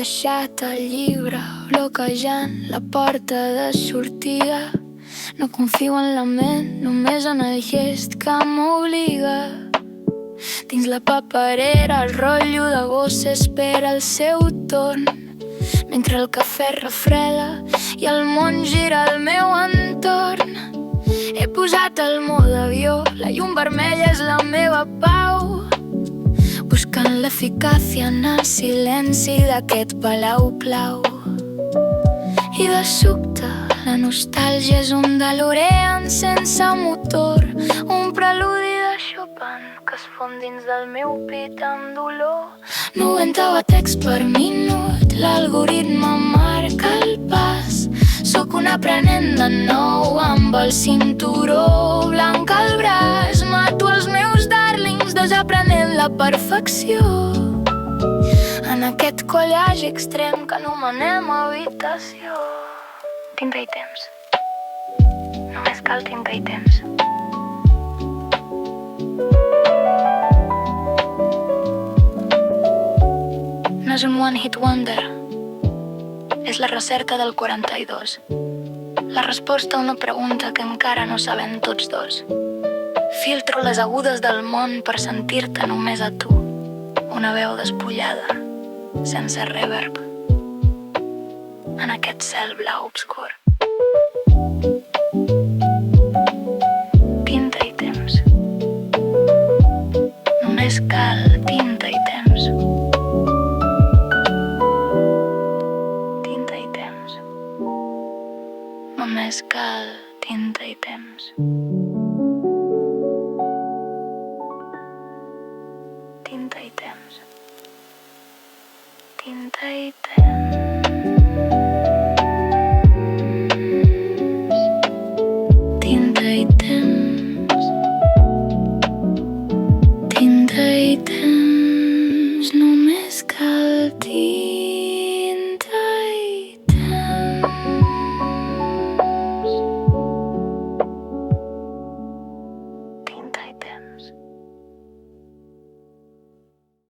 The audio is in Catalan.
deixat el llibre bloquejant la porta de sortida. No confio en la ment, només en el gest que m'obliga. Dins la paperera el rotllo de bossa espera el seu torn, mentre el cafè refreda i el món gira al meu entorn. He posat el mode avió, la llum vermella és la meva pau, buscant l'eficàcia en el silenci d'aquest palau-plau. I de sobte la nostàlgia és un DeLorean sense motor, un preludi de Chopin que es fon dins del meu pit amb dolor. 90 batecs per minut, l'algoritme marca el pas. Sóc un aprenent de nou amb el cinturó blanc al braç. Mato els meus darlings desaprenent la perfecció en aquest collage extrem que anomenem habitació. Tinta i temps. Només cal tinta i temps. No és un one hit wonder, és la recerca del 42, la resposta a una pregunta que encara no sabem tots dos. Filtro les agudes del món per sentir-te només a tu, una veu despullada, sense reverb, en aquest cel blau obscur. Tinta i temps. Només cal